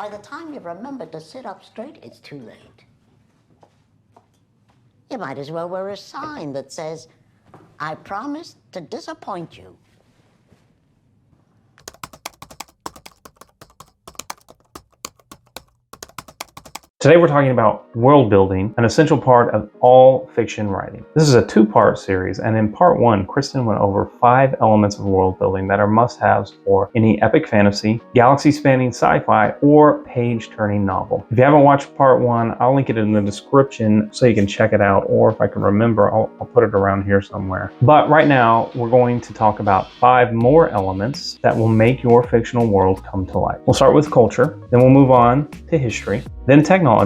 by the time you remember to sit up straight, it's too late. You might as well wear a sign that says, "I promise to disappoint you." Today we're talking about world building, an essential part of all fiction writing. This is a two-part series, and in part one, Kristen went over 5 elements of world building that are must-haves for any epic fantasy, galaxy-spanning sci-fi, or page-turning novel. If you haven't watched part 1, I'll link it in the description so you can check it out, or if I can remember, I'll put it around here somewhere. But right now, we're going to talk about 5 more elements that will make your fictional world come to life. We'll start with culture, then we'll move on to history, then technology,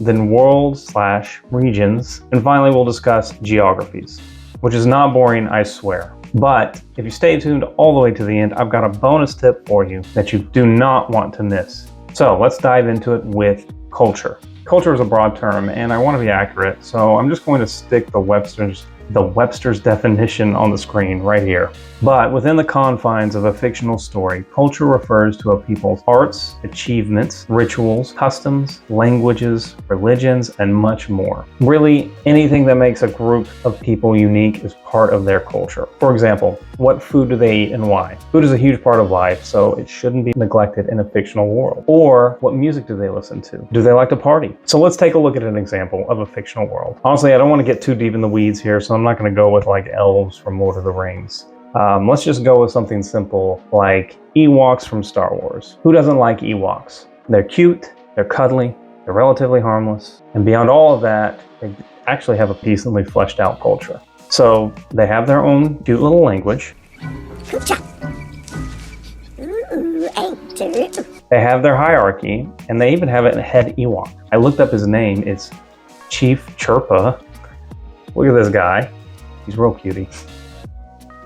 then world/regions, and finally we'll discuss geographies, which is not boring, I swear. But if you stay tuned all the way to the end, I've got a bonus tip for you that you do not want to miss. So let's dive into it with culture. Culture is a broad term, and I want to be accurate, so I'm just going to stick the Webster's definition on the screen right here. But within the confines of a fictional story, culture refers to a people's arts, achievements, rituals, customs, languages, religions, and much more. Really, anything that makes a group of people unique is part of their culture. For example, what food do they eat and why? Food is a huge part of life, so it shouldn't be neglected in a fictional world. Or what music do they listen to? Do they like to party? So let's take a look at an example of a fictional world. Honestly, I don't want to get too deep in the weeds here, so I'm not going to go with like elves from Lord of the Rings. Let's just go with something simple like Ewoks from Star Wars. Who doesn't like Ewoks? They're cute, they're cuddly, they're relatively harmless, and beyond all of that, they actually have a decently fleshed out culture. So they have their own cute little language. They have their hierarchy, and they even have a head Ewok. I looked up his name, it's Chief Chirpa. Look at this guy, he's real cutie.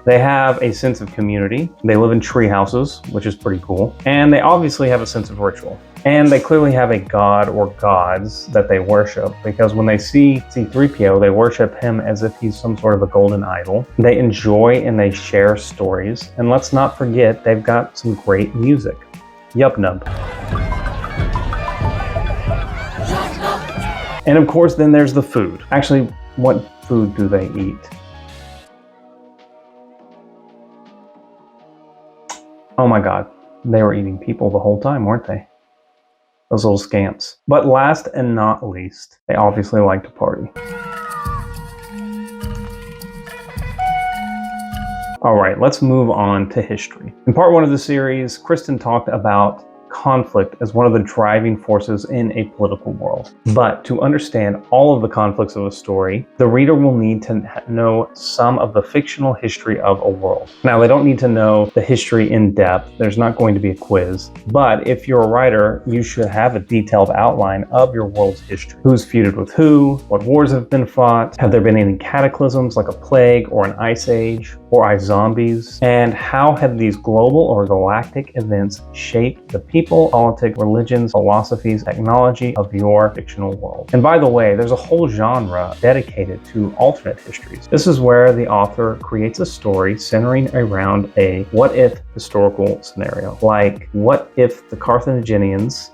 They have a sense of community. They live in tree houses, which is pretty cool. And they obviously have a sense of ritual. And they clearly have a god or gods that they worship, because when they see C-3PO, they worship him as if he's some sort of a golden idol. They enjoy and they share stories. And let's not forget, they've got some great music. Yup Nub. And of course, then there's the food. Actually, what food do they eat? Oh my God, they were eating people the whole time, weren't they? Those little scamps. But last and not least, they obviously like to party. All right, let's move on to history. In part 1 of the series, Kristen talked about conflict as one of the driving forces in a political world. But to understand all of the conflicts of a story, the reader will need to know some of the fictional history of a world. Now, they don't need to know the history in depth. There's not going to be a quiz. But if you're a writer, you should have a detailed outline of your world's history. Who's feuded with who? What wars have been fought? Have there been any cataclysms like a plague or an ice age or ice zombies? And how have these global or galactic events shaped the people, politics, religions, philosophies, technology of your fictional world? And by the way, there's a whole genre dedicated to alternate histories. This is where the author creates a story centering around a what-if historical scenario. Like, what if the Carthaginians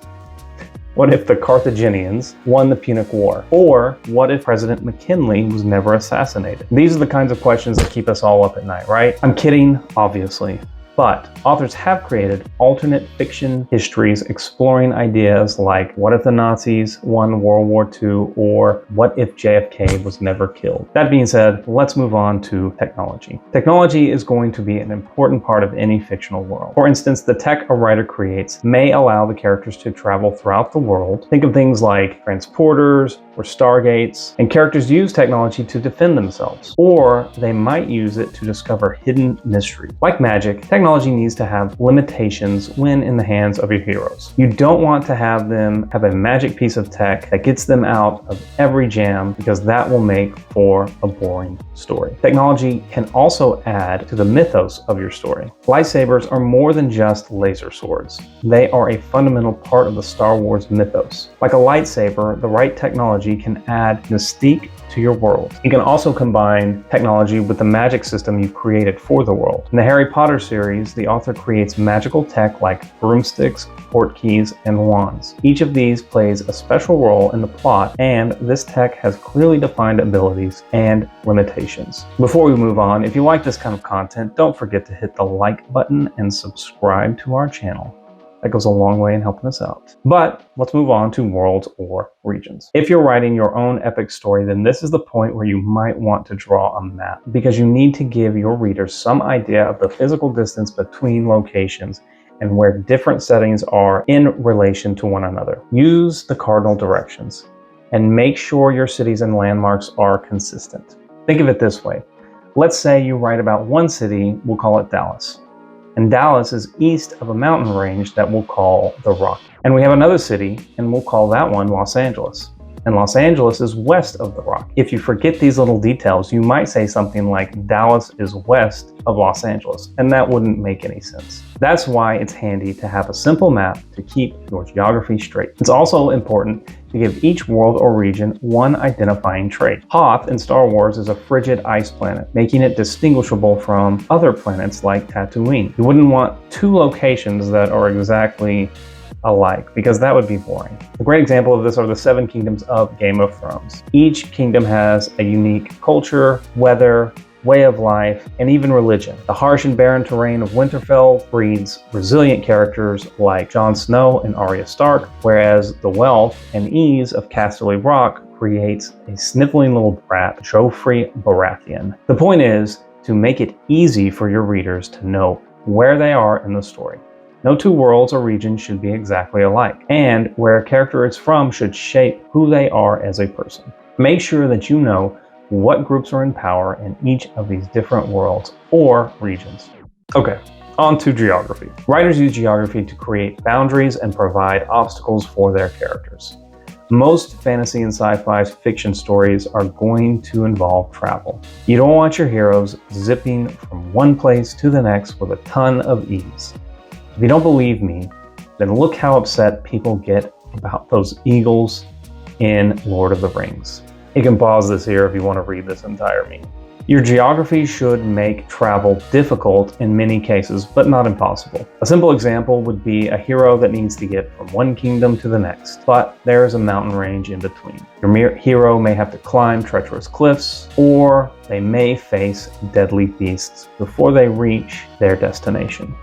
won the Punic War? Or what if President McKinley was never assassinated? These are the kinds of questions that keep us all up at night, right? I'm kidding, obviously. But authors have created alternate fiction histories exploring ideas like, what if the Nazis won World War II, or what if JFK was never killed? That being said, let's move on to technology. Technology is going to be an important part of any fictional world. For instance, the tech a writer creates may allow the characters to travel throughout the world. Think of things like transporters or stargates, and characters use technology to defend themselves, or they might use it to discover hidden mysteries. Like magic, technology needs to have limitations when in the hands of your heroes. You don't want to have them have a magic piece of tech that gets them out of every jam, because that will make for a boring story. Technology can also add to the mythos of your story. Lightsabers are more than just laser swords. They are a fundamental part of the Star Wars mythos. Like a lightsaber, the right technology can add mystique to your world. You can also combine technology with the magic system you've created for the world. In the Harry Potter series, series, the author creates magical tech like broomsticks, portkeys, and wands. Each of these plays a special role in the plot, and this tech has clearly defined abilities and limitations. Before we move on, if you like this kind of content, don't forget to hit the like button and subscribe to our channel. That goes a long way in helping us out. But let's move on to worlds or regions. If you're writing your own epic story, then this is the point where you might want to draw a map, because you need to give your readers some idea of the physical distance between locations and where different settings are in relation to one another. Use the cardinal directions and make sure your cities and landmarks are consistent. Think of it this way. Let's say you write about one city, we'll call it Dallas. And Dallas is east of a mountain range that we'll call the Rocky. And we have another city, and we'll call that one Los Angeles. And Los Angeles is west of the Rocky. If you forget these little details, you might say something like Dallas is west of Los Angeles, and that wouldn't make any sense. That's why it's handy to have a simple map to keep your geography straight. It's also important to give each world or region one identifying trait. Hoth in Star Wars is a frigid ice planet, making it distinguishable from other planets like Tatooine. You wouldn't want two locations that are exactly alike, because that would be boring. A great example of this are the 7 kingdoms of Game of Thrones. Each kingdom has a unique culture, weather, way of life, and even religion. The harsh and barren terrain of Winterfell breeds resilient characters like Jon Snow and Arya Stark, whereas the wealth and ease of Casterly Rock creates a sniveling little brat, Joffrey Baratheon. The point is to make it easy for your readers to know where they are in the story. No two worlds or regions should be exactly alike, and where a character is from should shape who they are as a person. Make sure that you know what groups are in power in each of these different worlds or regions. Okay, on to geography. Writers use geography to create boundaries and provide obstacles for their characters. Most fantasy and sci-fi fiction stories are going to involve travel. You don't want your heroes zipping from one place to the next with a ton of ease. If you don't believe me, then look how upset people get about those eagles in Lord of the Rings. You can pause this here if you want to read this entire meme. Your geography should make travel difficult in many cases, but not impossible. A simple example would be a hero that needs to get from one kingdom to the next, but there is a mountain range in between. Your hero may have to climb treacherous cliffs, or they may face deadly beasts before they reach their destination.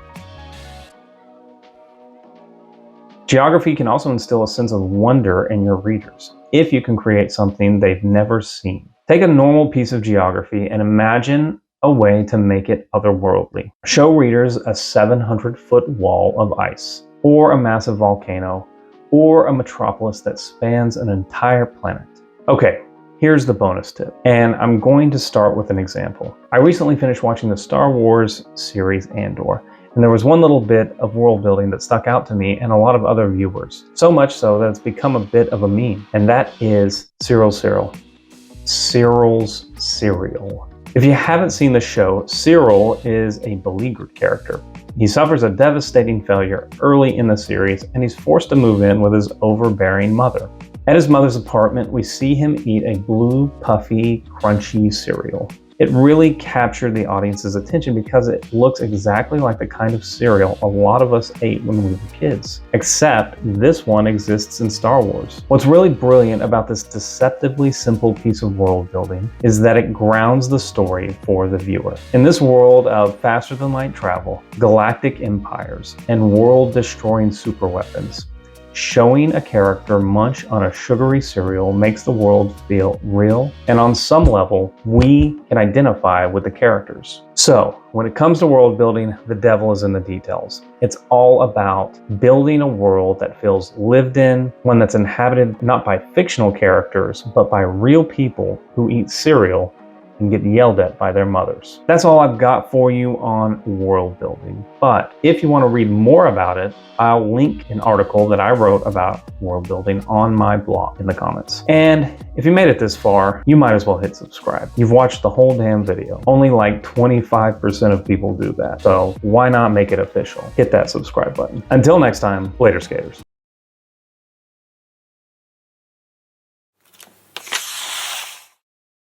Geography can also instill a sense of wonder in your readers, if you can create something they've never seen. Take a normal piece of geography and imagine a way to make it otherworldly. Show readers a 700-foot wall of ice, or a massive volcano, or a metropolis that spans an entire planet. Okay, here's the bonus tip, and I'm going to start with an example. I recently finished watching the Star Wars series Andor, and there was one little bit of world building that stuck out to me and a lot of other viewers. So much so that it's become a bit of a meme, and that is Cyril's cereal. If you haven't seen the show, Cyril is a beleaguered character. He suffers a devastating failure early in the series, and he's forced to move in with his overbearing mother. At his mother's apartment, we see him eat a blue, puffy, crunchy cereal. It really captured the audience's attention because it looks exactly like the kind of cereal a lot of us ate when we were kids. Except this one exists in Star Wars. What's really brilliant about this deceptively simple piece of world building is that it grounds the story for the viewer. In this world of faster-than-light travel, galactic empires, and world-destroying superweapons, showing a character munch on a sugary cereal makes the world feel real, and on some level, we can identify with the characters. So, when it comes to world building, the devil is in the details. It's all about building a world that feels lived in, one that's inhabited not by fictional characters, but by real people who eat cereal and get yelled at by their mothers. That's all I've got for you on world building. But if you want to read more about it, I'll link an article that I wrote about world building on my blog in the comments. And if you made it this far, you might as well hit subscribe. You've watched the whole damn video. Only like 25% of people do that. So why not make it official? Hit that subscribe button. Until next time, later skaters.